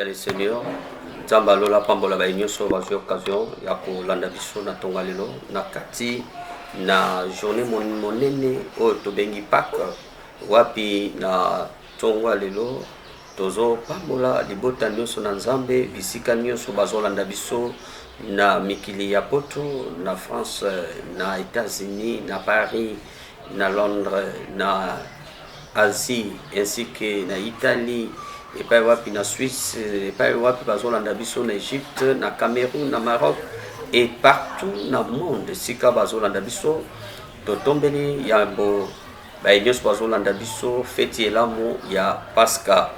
le Seigneur. Nzamba lola pambola ba nyonso ba occasion ya ko landa biso na tonga lelo na kati na journée monene o to bengi Pâques wapi na tonga lelo tozo pambola libota nyonso na Nzambe bisika nyonso bazolanda biso na mikili ya poto na France, na États-Unis, na Paris, na Londres, na Asie ainsi que na Italie, et pas wapi na Suisse, et pas wapi bazolanda biso na Égypte, na Cameroun, na Maroc et partout na monde sika bazolanda biso to tombeli ya bo ba nyos bazolanda biso feti elamo ya Pasca.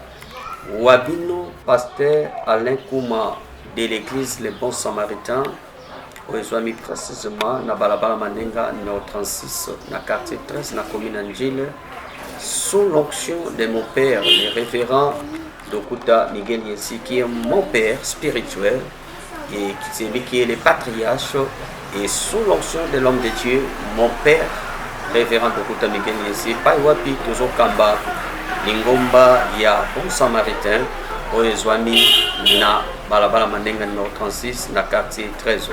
Wabino pasteur Alain Kouma de l'église Les Bons Samaritains oezwami précisément na balabala Mandenga numéro 36 na quartier 13 na commune Angile sous l'onction de mon père le révérend Dokuta Miguel Yessi qui est mon père spirituel et qui est le patriarche, et sous l'onction de l'homme de Dieu mon père révérend Dokuta Miguel Yessi paiwapi tozo kamba Lingomba ya Bon Samaritain oezwami na balabala Mandenga numéro 36 na quartier 13.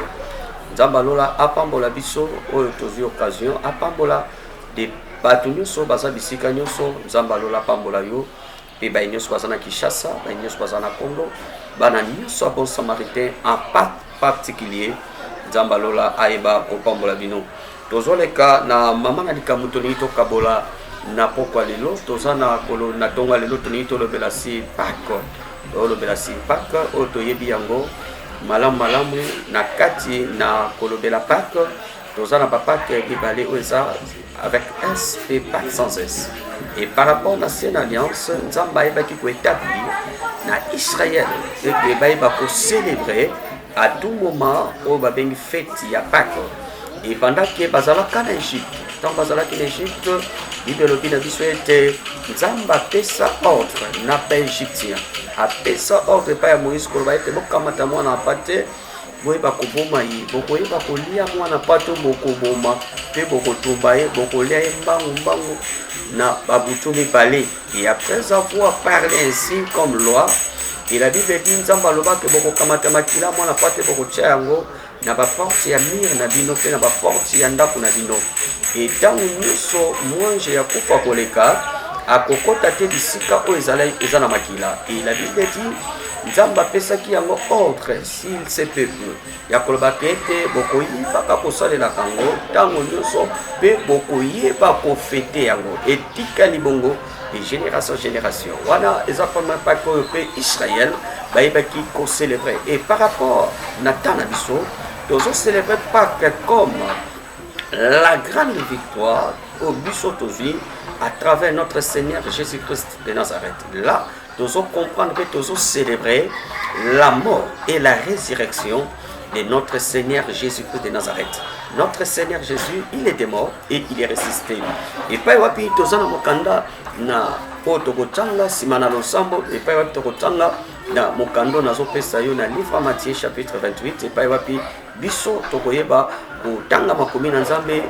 Nzamba lola apambola biso oyo tozi occasion apambola de bato nyonso baza bisika nyonso. Nzamba lola apambola yo pe ba nyonso baza na Kinshasa, ba nyonso baza na Congo, bana nyonso ya Bon Samaritain en particulier. Nzamba lola ayeba kopambola bino. Tozoleka na mama na likambo toni tokabola na pokwa lelo toza na kolo na tonga lelo toni tolobela si Pâques. Olobela si Pâques oyo toyebi yango malamu na kati na kolobela Pâques toza na Pâques mibale oyo eza avec S et Pâques sans S. Et par rapport à l'ancienne alliance, Nzamba ayebaki koétablir na Israël et bayeba ko célébrer à tout moment oyo babengi fête ya Pâques. Et pendant que bazalaka na Égypte, tant bazalaki na Égypte, bibelobi na biso ete Nzamba apesa ordre na pa égyptien, apesa ordre pa ya Moïse koloba ete bokamata mwana apate boyeba koboma ye, bokoyeba kolia mwana pato bokoboma mpe bokotumba ye, bokolia ye mbangu na babutu mibale. Et après avoir parlé ainsi comme loi, et la Bible dit Nzamba alobaki bokokamata makila mwana pate bokotia yango na baporte ya mire na bino mpe na baporte ya ndako na bino. Et ntango nyonso mwange ya kufa koleka akokota te bisika oyo eza na makila. Et la Bible dit Nzamba apesaki yango ordre s'il se peuple ya kolobaki ete bokoyebaka kosalelaka yango ntango nyonso mpe bokoyeba kofete yango etikali bongo de génération en génération. Wana eza première Pâques oyo mpe Israël bayebaki kocélébrer. Et par rapport na temps na biso tozo célébrer Pâques comme la grande victoire au biso tozwi à travers notre Seigneur Jésus-Christ de Nazareth. Là nous allons comprendre que nous allons célébrer la mort et la résurrection de notre Seigneur Jésus-Christ de Nazareth. Notre Seigneur Jésus, il est mort et il est ressuscité. Et puis, wapi tozana mokanda na otokotanga simana losambo. Et puis, wapi tokotanga na mokando na zopesa yo na livre Matthieu chapitre 28. Et puis, wapi biso tokoyeba kotanga makomi na Nzambe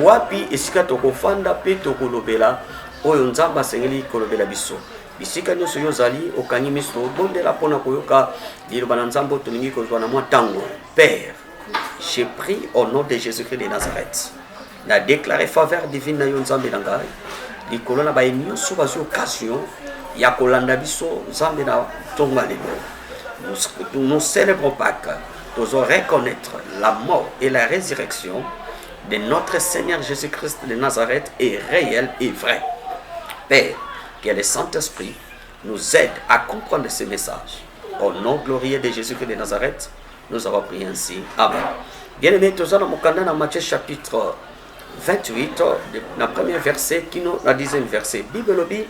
wapi esika tokofanda pe tokolobela oyo Nzamba sengeli kolobela biso. Bisika nyonso yozali okangi miso bondela pona koyoka liloba na Nzambe tolingi kozwa na mwa tango. Père, j'ai pris au nom de Jésus-Christ de Nazareth na déclaré faveur divine na yo Nzambe na ngai likolo na baye nyonso bazwi occasion ya kolanda biso Nzambe na tonga lelo. Nous célébrons Pâques, nous allons reconnaître la mort et la résurrection de notre Seigneur Jésus-Christ de Nazareth est réel et vrai. Père, que le Saint-Esprit nous aide à comprendre ce message. Au nom glorieux de Jésus-Christ de Nazareth, nous avons prié ainsi. Amen. Bien-aimés, nous allons dans Matthieu chapitre 28, le premier verset, qui nous, la 10e verset. Bible lobby,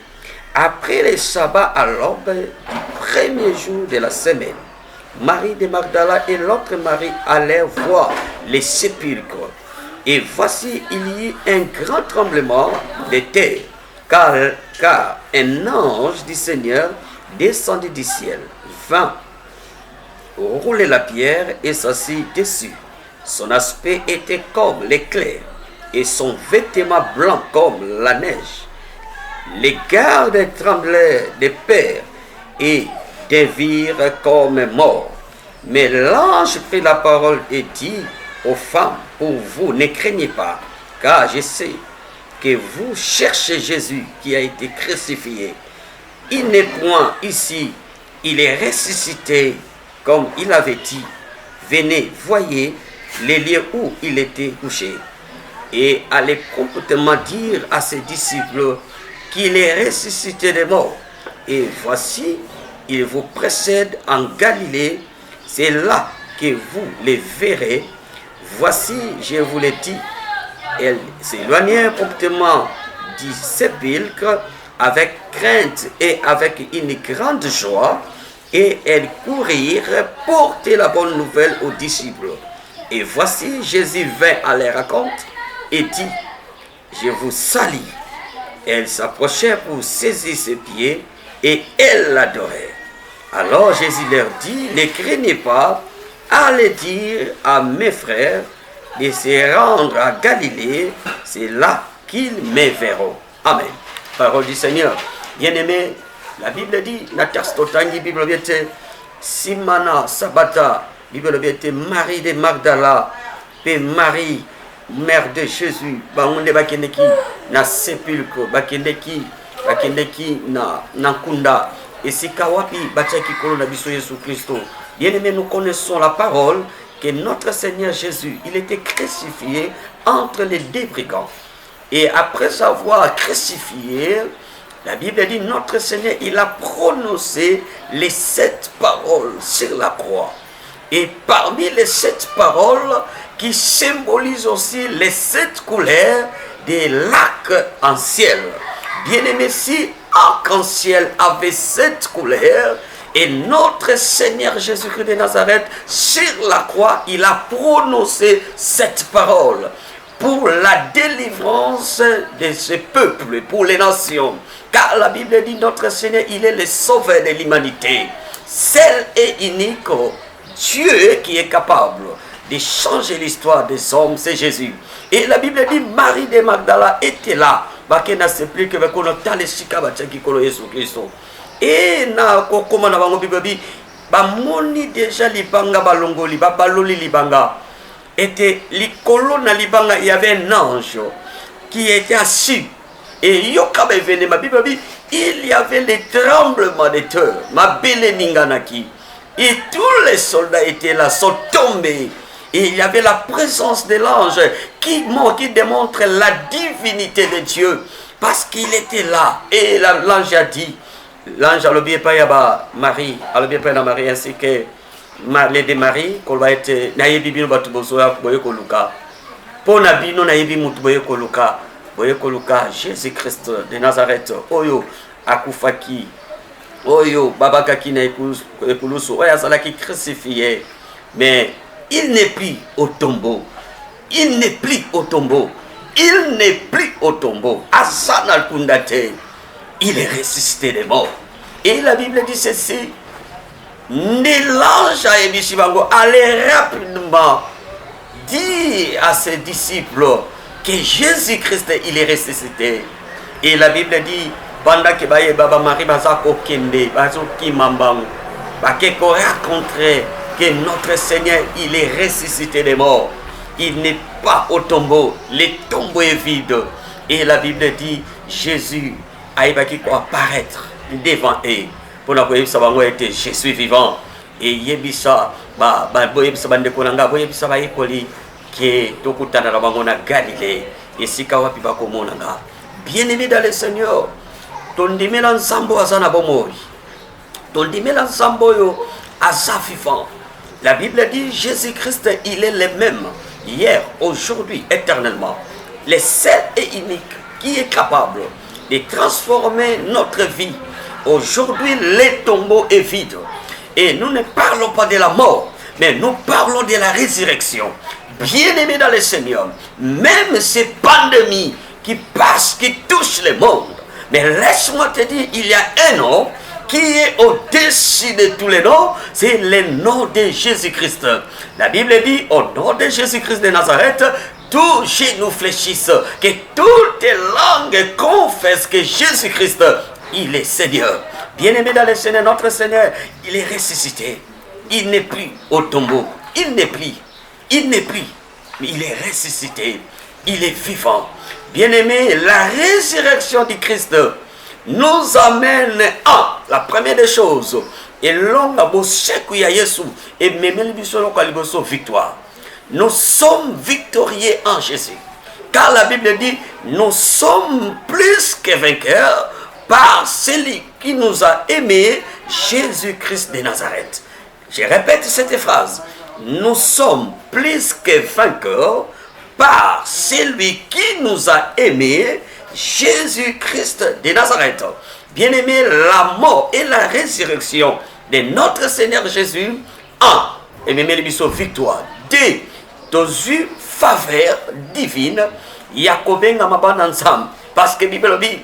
après le sabbat à l'aube du premier jour de la semaine, Marie de Magdala et l'autre Marie allèrent voir les sépulcres. Et voici, il y eut un grand tremblement de terre. Car un ange du Seigneur descendit du ciel, vint rouler la pierre et s'assit dessus. Son aspect était comme l'éclair et son vêtement blanc comme la neige. Les gardes tremblaient de peur et des virent comme morts. Mais l'ange prit la parole et dit aux femmes, pour vous, ne craignez pas, car je sais que vous cherchez Jésus qui a été crucifié. Il n'est point ici, il est ressuscité comme il avait dit. Venez, voyez les lieux où il était couché. Et allez promptement dire à ses disciples qu'il est ressuscité des morts. Et voici, il vous précède en Galilée, c'est là que vous les verrez. Voici, je vous l'ai dit. Elles s'éloignèrent promptement du sépulcre avec crainte et avec une grande joie, et elles courirent porter la bonne nouvelle aux disciples. Et voici, Jésus vint à leur rencontre et dit, je vous salue. Elles s'approchèrent pour saisir ses pieds et elles l'adorèrent. Alors Jésus leur dit, ne craignez pas, allez dire à mes frères de se rendre à Galilée, c'est là qu'ils me verront. Amen. Parole du Seigneur. Bien-aimés, la Bible dit, la Tastotangi, Bible viete, Simana, Sabata, Bible viete, Marie de Magdala, et Marie, mère de Jésus, bangonde bakendeki na sépulcre, bakendeki na Nkunda, et si kawapi bachaki kolo na biso Jésus Christo. Bien-aimés, nous connaissons la parole que notre Seigneur Jésus, il était crucifié entre les deux brigands. Et après avoir crucifié, la Bible dit, notre Seigneur, il a prononcé les 7 paroles sur la croix. Et parmi les 7 paroles, qui symbolisent aussi les 7 couleurs des lacs en ciel. Bien-aimé, si arc-en-ciel avait 7 couleurs, et notre Seigneur Jésus-Christ de Nazareth, sur la croix, il a prononcé cette parole pour la délivrance de ce peuple, pour les nations. Car la Bible dit, notre Seigneur, il est le sauveur de l'humanité. Seul et unique Dieu qui est capable de changer l'histoire des hommes, c'est Jésus. Et la Bible dit, Marie de Magdala était là. Et na kokoma na bango bibebi ba moni déjà libanga balongoli ba baloli libanga était likolo na libanga, il y avait un ange qui était assis et yokabe vene ma bibebi il y avait les tremblements de terre ma belle ninganaki et tous les soldats étaient là, sont tombés. Et il y avait la présence de l'ange qui démontre la divinité de Dieu parce qu'il était là. Et l'ange a dit, l'ange a l'oublié pas yaba Marie, a l'oublié pas na Marie ainsi que les de Marie, qu'on va être naïbi bino batubosoya boye koluka. Pour nabino naïbi mutu boye koluka, Jésus-Christ de Nazareth, oyo akufaki, oyo babakaki na ekulusu, oya salaki crucifié, mais il n'est plus au tombeau. Il n'est plus au tombeau. Il n'est plus au tombeau. Asana al-Kundate. Il est ressuscité des morts. Et la Bible dit ceci. L'ange a Ebishibango allait rapidement dire à ses disciples que Jésus-Christ, il est ressuscité. Et la Bible dit, pendant que Baba Marie Bazako Kende, Bazoki Mambang, Bakeko raconterait que notre Seigneur, il est ressuscité des morts. Il n'est pas au tombeau. Le tombeau est vide. Et la Bible dit, Jésus a apparaître devant eux. Pour la je suis vivant. Et Yebisa, Boyebisa Bandekolanga, Boyebisa Baekoli, qui est au Kutana Rabangona Galilée. Et Sikawapi Bakomonanga. Bien-aimé dans le Seigneur, ton dimélan Sambo Azana Bomori. Ton dimélan Sambo yo Aza vivant. La Bible dit, Jésus-Christ, il est le même, hier, aujourd'hui, éternellement. Le seul et unique qui est capable de transformer notre vie. Aujourd'hui, le tombeau est vide. Et nous ne parlons pas de la mort, mais nous parlons de la résurrection. Bien-aimé dans le Seigneur, même ces pandémies qui passent, qui touchent le monde, mais laisse-moi te dire, il y a un nom qui est au-dessus de tous les noms, c'est le nom de Jésus-Christ. La Bible dit, au nom de Jésus-Christ de Nazareth, tous genoux fléchissent, que toutes les langues confessent que Jésus-Christ, il est Seigneur. Bien-aimé dans le Seigneur, notre Seigneur, il est ressuscité. Il n'est plus au tombeau. Il n'est plus. Mais il est ressuscité. Il est vivant. Bien-aimé, la résurrection du Christ nous amène à la première des choses. Et l'on a beau secouer Jésus et même le victoire. Nous sommes victorieux en Jésus. Car la Bible dit, nous sommes plus que vainqueurs par celui qui nous a aimés, Jésus-Christ de Nazareth. Je répète cette phrase. Nous sommes plus que vainqueurs par celui qui nous a aimés, Jésus-Christ de Nazareth. Bien-aimé, la mort et la résurrection de notre Seigneur Jésus, et même les victoire, deux, dans une faveur divine, Yakobenga mabana ensemble. Parce que la Bible dit,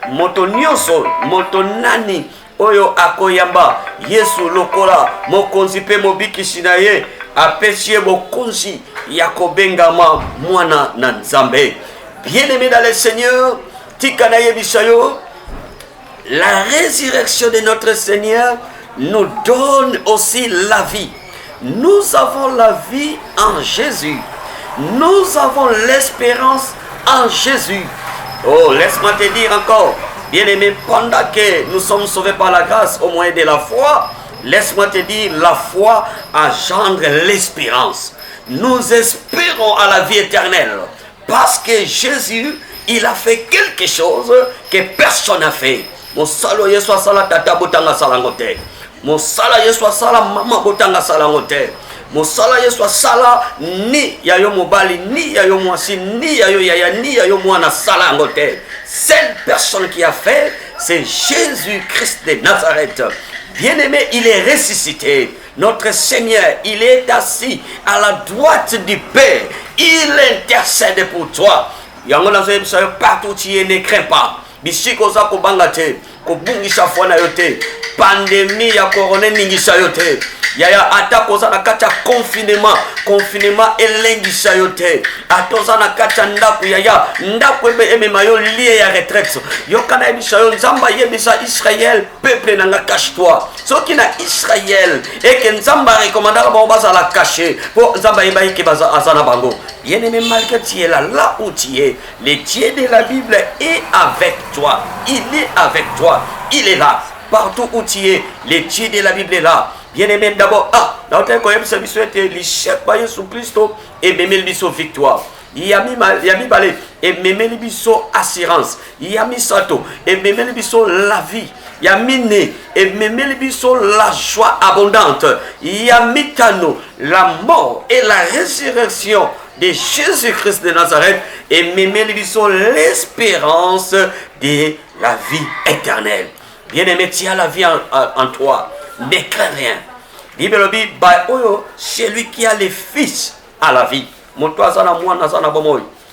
moto nyonso, moto nani, oyo akoyamba, Yesu lokola, mokonzi pe mobikisi na ye, apeshie bokonzi, Yakobenga ma mwana na nzambe. Bien-aimé dans le Seigneur, tikana yebisayo, la résurrection de notre Seigneur nous donne aussi la vie. Nous avons la vie en Jésus. Nous avons l'espérance en Jésus. Oh, laisse-moi te dire encore, bien-aimé, pendant que nous sommes sauvés par la grâce au moyen de la foi, laisse-moi te dire, la foi engendre l'espérance. Nous espérons à la vie éternelle parce que Jésus, il a fait quelque chose que personne n'a fait. Mon salo Yesu sala tata botanga salangote. Mon sala Yesu sala mama botanga salangote. Mosala Yesu sala ni yayo mobali ni yayo mwasi ni yayo yaya ni yayo mwana sala ngote. Seule personne qui a fait, c'est Jésus-Christ de Nazareth. Bien-aimé, il est ressuscité. Notre Seigneur, il est assis à la droite du Père. Il intercède pour toi. Partout où tu es, ne crains pas. Bisiko za kubangate, kubungisha fwana yote. Pandémie ya corona ningisa yote. Yaya atakoza na kacha confinement elengisa yote. Atoza na kacha ndaku yaya ndaku eme mayo lié ya retraite. Yokana ebisa yo nzamba yebisa Israël peuple nanga cache-toi. Soki na Israël et que nzamba recommanda ba baza la cacher. Pour nzamba yeba yeke baza azana bango. Bien-aimé, malgré tu es là où tu es, le Dieu de la Bible est avec toi. Il est avec toi. Il est là. Partout où tu es, le Dieu de la Bible est là. Bien-aimé, d'abord, dans le temps où il souhaite l'échec par Jésus-Christ et même le victoire. Il y a mis balé et même le assurance. Il y a mis sato et même le la vie. Il y a mis né et même le la joie abondante. Il y a mis tano la mort et la résurrection de Jésus-Christ de Nazareth et même l'espérance de la vie éternelle. Bien-aimé, tu as la vie en toi. Ne crains rien. Bible dit, celui qui a les fils a la vie.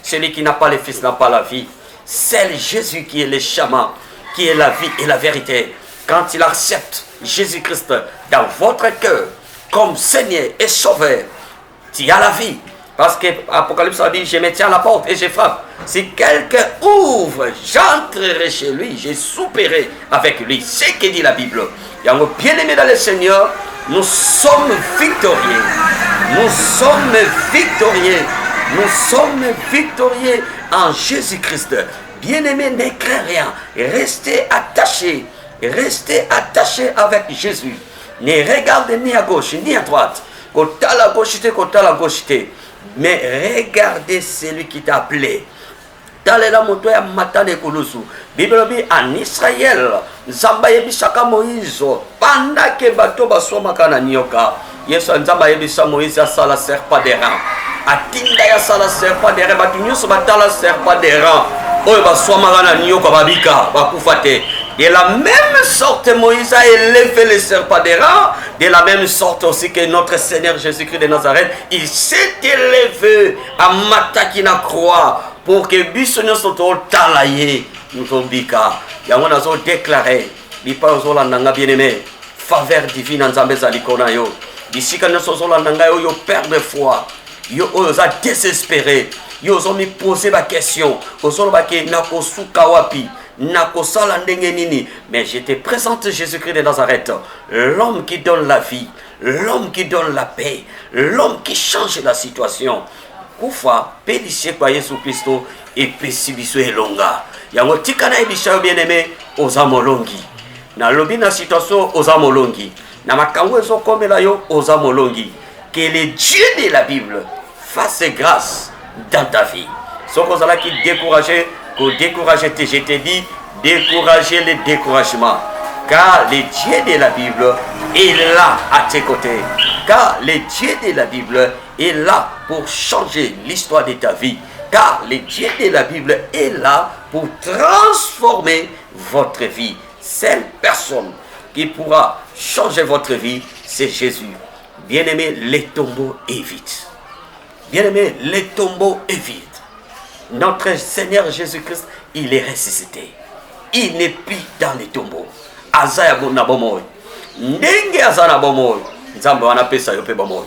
Celui qui n'a pas les fils n'a pas la vie. C'est Jésus qui est le chemin, qui est la vie et la vérité. Quand il accepte Jésus-Christ dans votre cœur comme Seigneur et Sauveur, tu as la vie. Parce que l'Apocalypse a dit, je me tiens à la porte et je frappe. Si quelqu'un ouvre, j'entrerai chez lui, je souperai avec lui. C'est ce que dit la Bible. Bien-aimés dans le Seigneur, nous sommes victorieux. Nous sommes victorieux. Nous sommes victorieux en Jésus-Christ. Bien-aimés, ne crains rien. Restez attachés. Restez attachés avec Jésus. Ne regardez ni à gauche ni à droite. Côté à la gauche, mais regardez celui qui t'a appelé. Talela moto ya matane kulusu. Bible dit en Israël, Nzamba yebisaka Moïse pendant que bato basomaka na nyoka. Yesu Nzamba yebisa Moïse asala serpent d'airain. Atinda ya sala serpent d'airain, batu nyonso batala serpent d'airain. Oyo basomaka na nyoka babika, bakufa te. De la même sorte, Moïse a élevé le serpent d'airain. De la même sorte aussi que notre Seigneur Jésus-Christ de Nazareth, il s'est élevé à Matakina croix pour que Bissonio soit talaye. Nous sommes bika. Yango nazo déclaré. Bipa ozola nanga bien-aimé. Faveur divine en Zambé zalikona yo. D'ici que nous sommes là nanga yo père de foi. yo oza désespéré, yo ozomi poser ma question, ozoloba ke nakosuka wapi, nakosala ndenge nini. Mais je te présente Jésus-Christ de Nazareth, l'homme qui donne la vie, l'homme qui donne la paix, l'homme qui change la situation. Kufa péliché kwa Yesu Christo et pesi biso elonga. Yango tikana ebisha bien-aimé oza molongi. Na lobi na situation oza molongi. Na makambo ezokomela yo oza molongi. Que le Dieu de la Bible fasse grâce dans ta vie. Soko zala qui décourager, ko décourager je te dis, décourager le découragement. Car le Dieu de la Bible est là à tes côtés. Car le Dieu de la Bible est là pour changer l'histoire de ta vie. Car le Dieu de la Bible est là pour transformer votre vie. Seule personne qui pourra changer votre vie, c'est Jésus. Bien-aimé, les tombeaux évitent. Bien-aimé, les tombeaux évitent. Notre Seigneur Jésus-Christ, il est ressuscité. Il n'est plus dans les tombeaux. Azaya na bomoy. Ndenge azana bomoy. Nzambe wana pesa yo pe bomoy.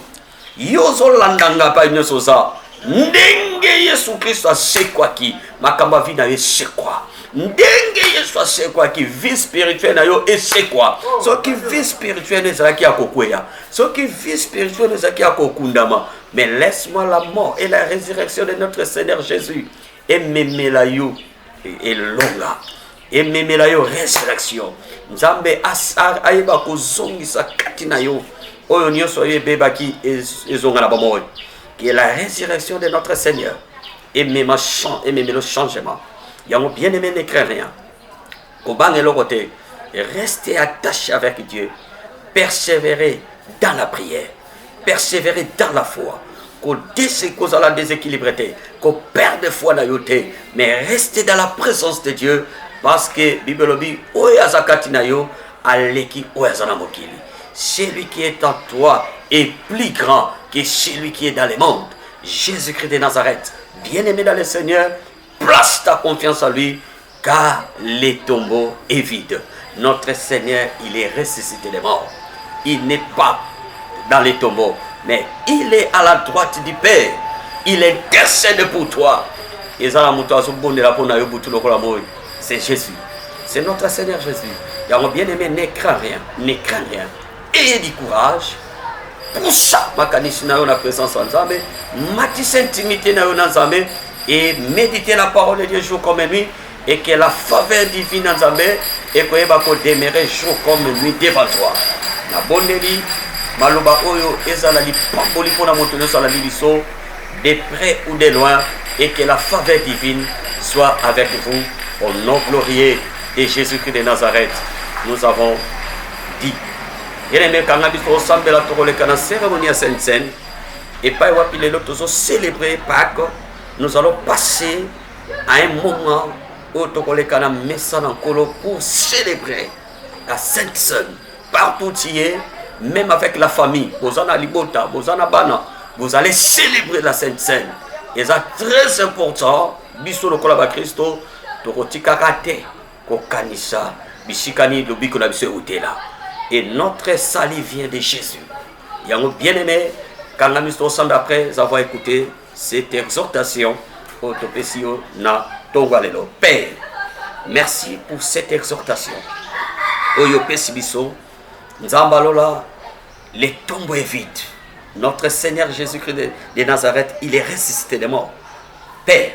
Yozo landanga pa nyoso za. Ndenge Yesu Kristo asekwa ki makamba vi na ye sekwa. Ndenge Yesu asekwa ki vie spirituelle na yo esekwa. So ki vie spirituelle ezaki akokweya. So ki vie spirituelle ezaki akokundama. Mais laisse-moi la mort et la résurrection de notre Seigneur Jésus. Et memela yo et longa. Et memela yo résurrection. Nzambe ayeba kozongisa kati na yo. Oyo nyonso yo bebaki ezonga na bomoy. Qui est la résurrection de notre Seigneur. Et même le changement. Yango bien-aimé ne craint rien. Kobang et le côté. Restez attaché avec Dieu. Persévérez dans la prière. Persévérez dans la foi. Qu'on déséquose à la déséquilibrité. Qu'on perde de foi dans yoté. Mais restez dans la présence de Dieu. Parce que Bible dit, Oyazakati na yo, aleki oyazana mokili. Celui qui est en toi est plus grand que celui qui est dans le monde. Jésus-Christ de Nazareth, bien-aimé dans le Seigneur, place ta confiance en lui, car les tombeaux est vide. Notre Seigneur, il est ressuscité des morts. Il n'est pas dans les tombeaux, mais il est à la droite du Père. Il intercède pour toi. C'est Jésus. C'est notre Seigneur Jésus. Et bien-aimé, ne crains rien. Ne crains rien. Ayez du courage. Pour ça, makanisi na yo na présence en Nzambe, matisse intimité na yo na Nzambe et méditez la parole de Dieu jour comme nuit et que la faveur divine en Nzambe et que eba ko demeurer jour comme nuit devant toi. Na bondeli maloba oyo ezala li pamboli pona moto nyonso ala biso de près ou de loin et que la faveur divine soit avec vous au nom glorieux de Jésus-Christ de Nazareth. Nous avons dit. Bien-aimé, quand on semble la cérémonie à Sainte-Seine, et pas les autres célébrer Pâques, nous allons passer à un moment où on messa en colo pour célébrer la Sainte-Seine. Partout où tu es, même avec la famille, Bozana Libota, Bozana Bana, vous allez célébrer la Sainte-Seine. Et c'est très important, biso le kolaba Christo, tokotika kate, kokanisa, bisikani lobiko na biso utela. Et notre salut vient de Jésus. Yango bien-aimé, quand la mise ensemble après avoir écouté cette exhortation, Otopesio na Tongwalelo. Père, merci pour cette exhortation. Oyo Pesibiso, Nzambalola, les tombeaux est vide. Notre Seigneur Jésus-Christ de Nazareth, il est ressuscité des morts. Père,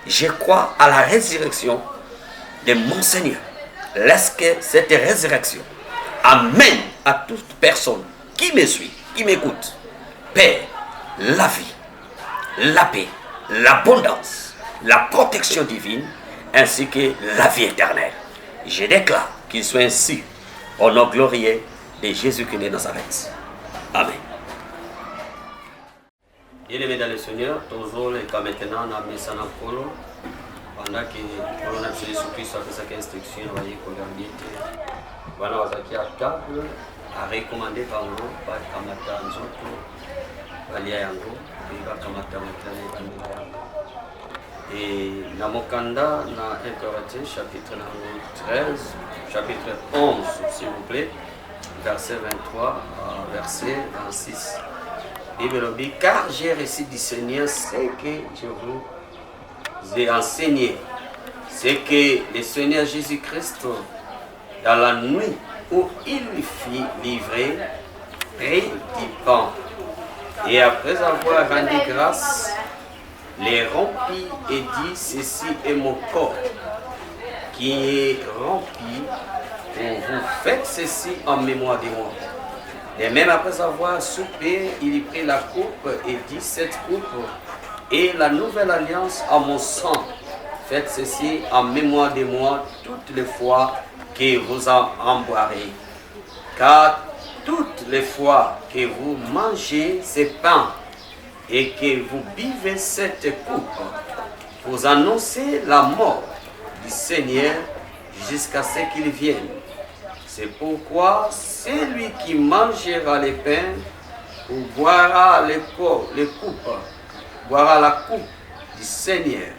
je crois à la résurrection de mon Seigneur. Laisse que cette résurrection amène à toute personne qui me suit, qui m'écoute. Père, la vie, la paix, l'abondance, la protection divine, ainsi que la vie éternelle. Je déclare qu'il soit ainsi au nom glorieux de Jésus-Christ de Nazareth. Amen. Bien-aimés dans le Seigneur, toujours et comme maintenant, on a mis ça dans le colo. Pendant que l'on a fait Jésus-Christ a fait sa instruction, on va y aller. Voilà, on a table à recommander par nous, par Kamata Nzoto, Baliayango, Biba Kamata Mokane, et Namokanda, na 1 Corinthiens, chapitre 13, chapitre 11, s'il vous plaît, verset 23 à verset 26. car j'ai reçu du Seigneur ce que je vous ai enseigné. C'est que le Seigneur Jésus-Christ, dans la nuit où il fut livré, prit du pain. Et après avoir rendu grâce, les rompit et dit, ceci est mon corps qui est rempli, et vous faites ceci en mémoire de moi. Et même après avoir soupé, il prit la coupe et dit, cette coupe est la nouvelle alliance à mon sang. Faites ceci en mémoire de moi toutes les fois que vous en boirez. Car toutes les fois que vous mangez ce pain et que vous buvez cette coupe, vous annoncez la mort du Seigneur jusqu'à ce qu'il vienne. C'est pourquoi celui qui mangera les pains ou boira boira la coupe du Seigneur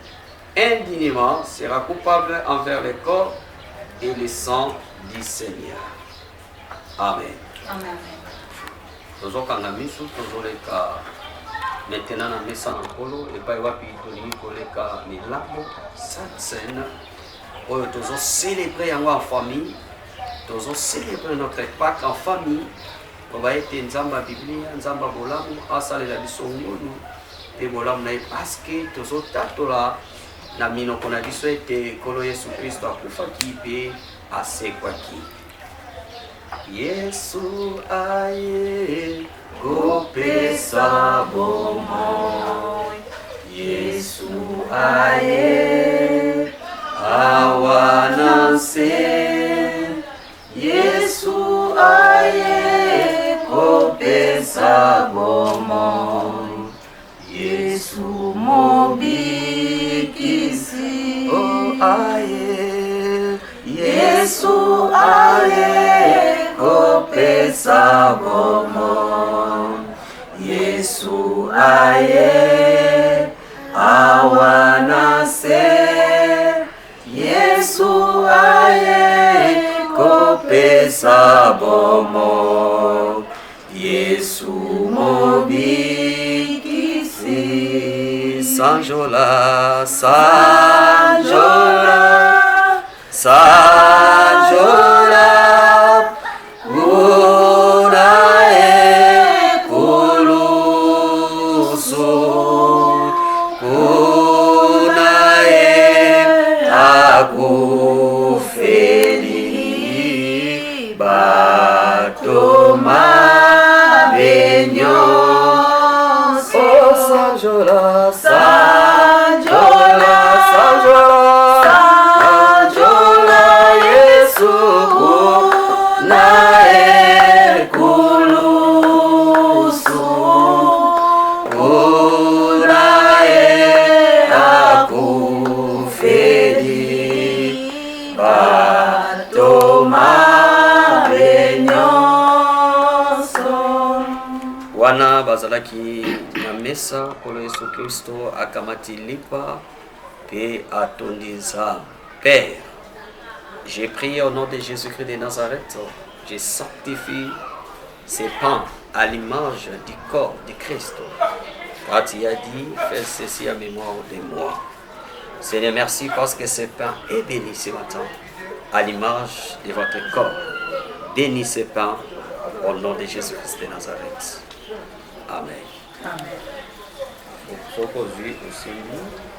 indignement sera coupable envers le corps et le sang du Seigneur. Amen. Amen. Tozokanga misu tozoleka maintenant na mesa na nkolo epai wapi tolingi koleka milambo sainte scène oyo tozocélébrer yango en famille, tozocélébrer notre Pâques en famille koba ete nzambe ya biblia nzambe ya bolamu asalela biso ngolu mpe bolamu na ye parceke tozotatola na minoko na biso ete nkolo yesu kristo akufaki mpe asekwaki. Yesu aye kopesa bomoi, Yesu aye awananse, Yesu aye kopesa bomoi, Yesu mobikisi, oh aye, Yesu aye kopesa bomoi, Yesu aye awanase, Yesu aye kopesa bomoi, Yesu mobikisi. Sanjola, sanjola, sanjola, unae kuluso, unae akufeli, batoma benyo, oh sanjola, sanjola, sanjola, sanjola, Yesu nae kulusu, unae akufeli, batoma benyoso. Wana bazalaki na mesa kolo Yesu Kristo akamati lipa pe atondi nzambe. Père, j'ai prié au nom de Jésus-Christ de Nazareth, je sanctifie ces pains à l'image du corps de Christ. Car tu as dit, fais ceci à mémoire de moi. Seigneur, merci parce que ce pain est béni ce matin à l'image de votre corps. Bénis ce pain au nom de Jésus-Christ de Nazareth. Amen. Amen. Aujourd'hui aussi,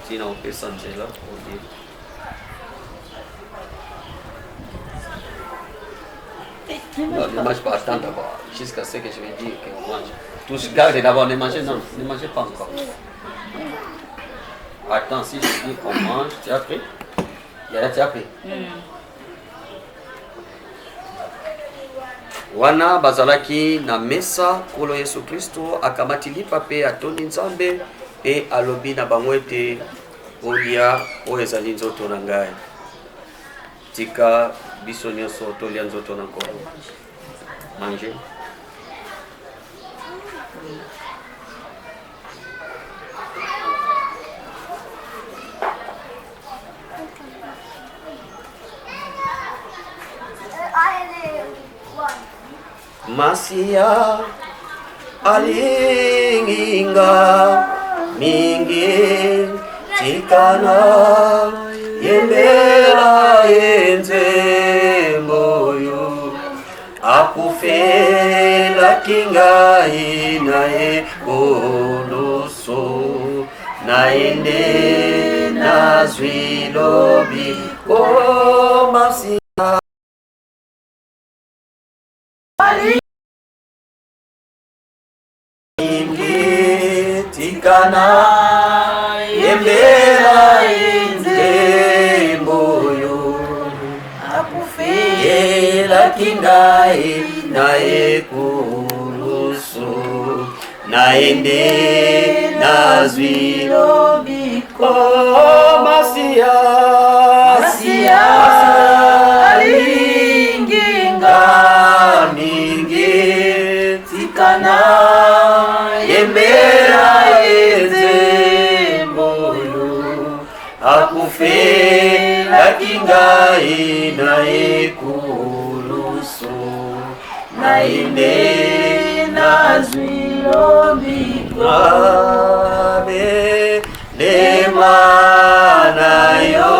si on peut s'enlever là pour dire. Non, ne mange pas, attends d'abord, jusqu'à ce que je vais dire qu'on mange. Tous gardez d'abord, ne mangez, non, ne mangez pas encore. Attends, si je dis qu'on mange, tu as pris? Yaya, tu as pris? Wana bazalaki na mesa kolo Yesu Kristo akamati lipa pe atondi nzambe pe alobi na bango ete olia oyo ezali nzoto na ngai. Tika biso nyonso tolia nzoto na nkolo. Manger. Masia alinginga mingi tikana yembela enzemboyo akufela kinga inae oluso naende nazwilobi komasi tikana yembela inzemboyo akufela kingai nae kulusu naende nazwilobi komasiya alinginga mingi tikana yembela enzemboyo akufela kingai nae kulusu naende nazwilobi abe lemana yo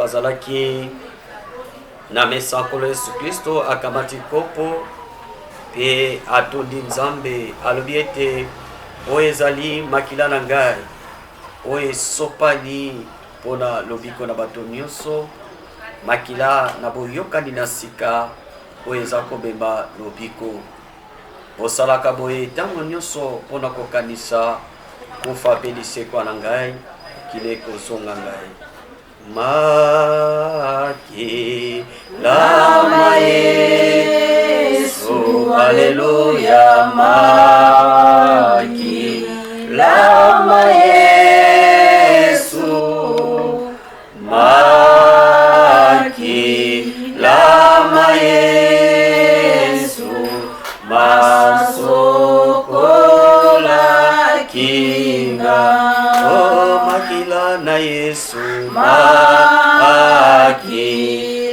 bazalaki na mesa nkolo Yesu Kristo akamati kopo pe atondi Nzambe alobi ete oyo ezali makila na ngai oyo esopali mpona lobiko na bato nyonso makila na boyokani na sika oyo eza kobemba lobiko bosalaka boye ntango nyonso mpona kokanisa kufa pe lisekwa na ngai kile kozonga ngai makilama Yesu haleluya makilama Yesu makilama Yesu masokola kinga oh makila na Yesu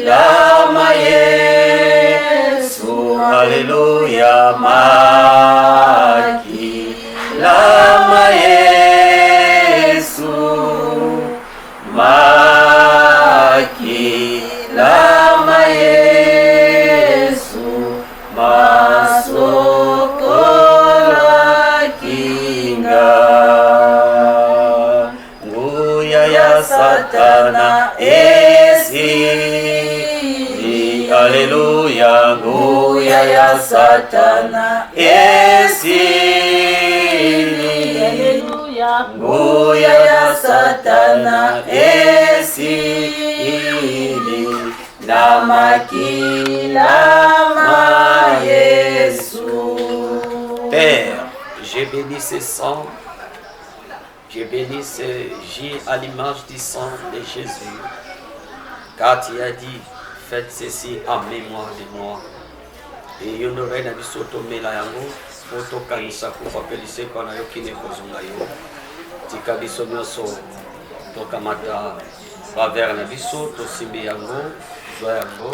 makilama Yesu haleluya makilama Yesu makilama Yesu masokola kinga nguya ya Satana esili haleluya nguya ya Satana esili haleluya nguya ya Satana esili na makilama Yesu ce sang. Je bénis ce J à l'image du sang de Jésus. Car tu as dit, faites ceci en mémoire de moi. Et yonore na biso tomela yango po tokanisa kufa pe liseko na yo kine kozonga yo. Tika biso nyonso tokamata bavere na biso tosimbi yango zwa yango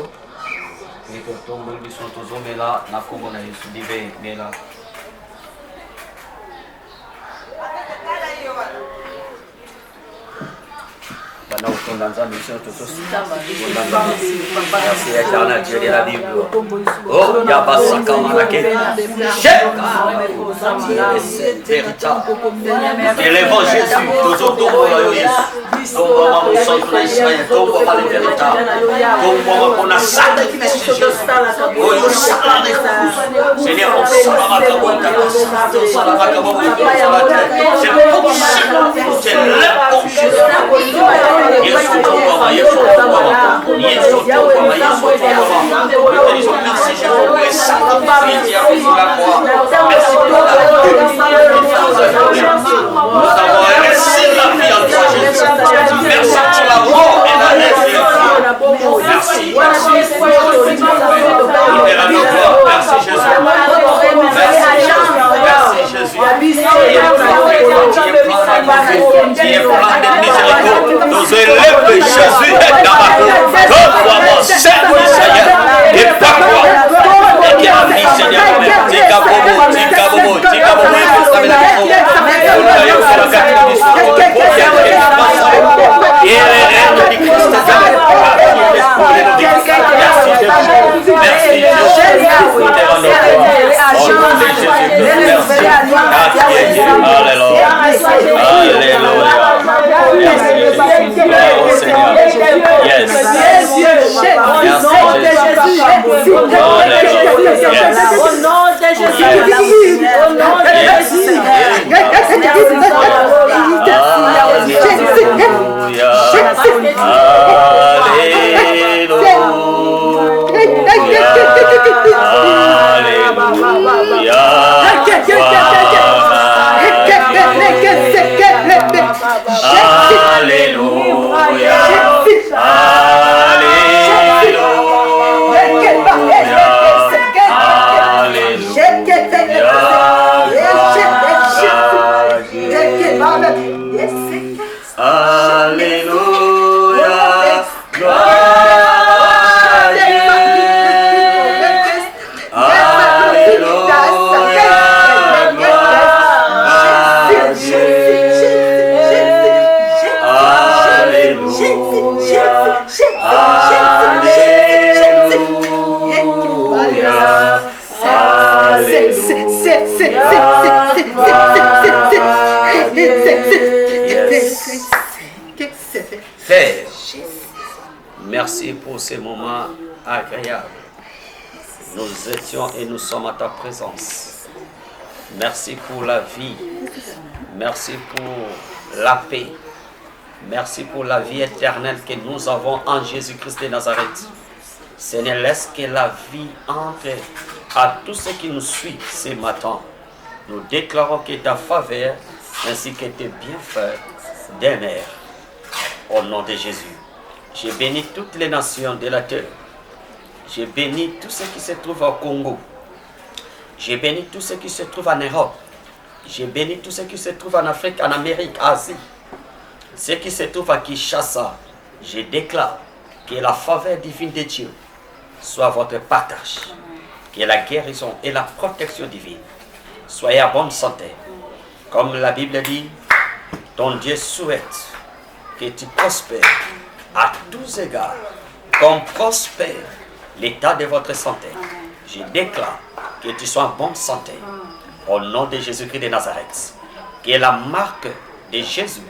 e totomboli biso tozomela na kombo na Yesu libe mela. Bana utonda nzambe biso totosi merci éternel Dieu de la Bible. Oh yabasaka manake élevons Jésus tozotombola yo Yesu tomboma mosantu na Israël tomboma le véritable tomboma mpona sacrifice Jésus oyo osala na ekukusu Seigneur osala makambo otakasa osala makambo osala te c'est possible c'est le Jésus. Yesu tomboma, Yesu tomboma, Yesu tomboma, Yesu tomboma. Nous te disons merci Jésus pour les sacrifices qui a fait la croix. Merci pour la vie que nous avons donnée. Nous avons reçu la vie en toi Jésus. Merci pour la mort et la résurrection. Merci, merci. Libère nos corps. Merci Jésus. Merci Jésus. Tu es plein de miséricorde. Nous élève Jésus est dans ma vie. Donne-moi Seigneur Israël. Et pas quoi. Et qui a mis Seigneur. Tika bobo, tika bobo, tika bobo. Et les rênes du Christ. Merci Jésus. Merci Jésus. Alléluia. Alléluia. Yes. Père, merci pour ces moments agréables. Nous étions et nous sommes à ta présence. Merci pour la vie. Merci pour la paix. Merci pour la vie éternelle que nous avons en Jésus-Christ de Nazareth. Seigneur, laisse que la vie entre à tous ceux qui nous suivent ce matin. Nous déclarons que ta faveur ainsi que tes bienfaits demeurent. Au nom de Jésus, je bénis toutes les nations de la terre. Je bénis tous ceux qui se trouvent au Congo. Je bénis tous ceux qui se trouvent en Europe. Je bénis tous ceux qui se trouvent en Afrique, en Amérique, Asie. Ceux qui se trouvent à Kinshasa. Je déclare que la faveur divine de Dieu soit votre partage. Que la guérison et la protection divine soient à bonne santé. Comme la Bible dit, ton Dieu souhaite que tu prospères à tous égards, comme prospère l'état de votre santé. Je déclare que tu sois en bonne santé. Au nom de Jésus-Christ de Nazareth. Que la marque de Jésus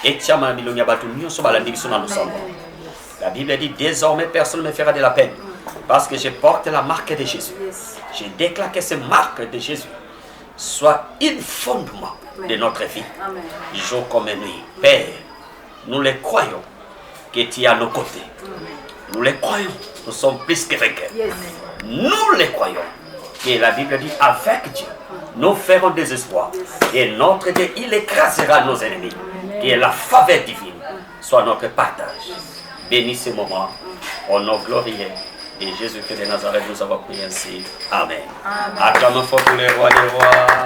et la Bible dit désormais personne ne me fera de la peine parce que je porte la marque de Jésus. Je déclare que ces marques de Jésus soient un fondement de notre vie. Jour comme nuit. Père, nous les croyons que tu es à nos côtés. Nous les croyons. Nous sommes plus que vainqueurs. Nous les croyons. que la Bible dit avec Dieu, nous ferons des espoirs. Et notre Dieu, il écrasera nos ennemis. Que la faveur divine soit notre partage. Bénis ce moment. Au nom glorieux de Jésus-Christ de Nazareth, nous avons prié ainsi. Amen. Acclamons fort pour les rois des rois.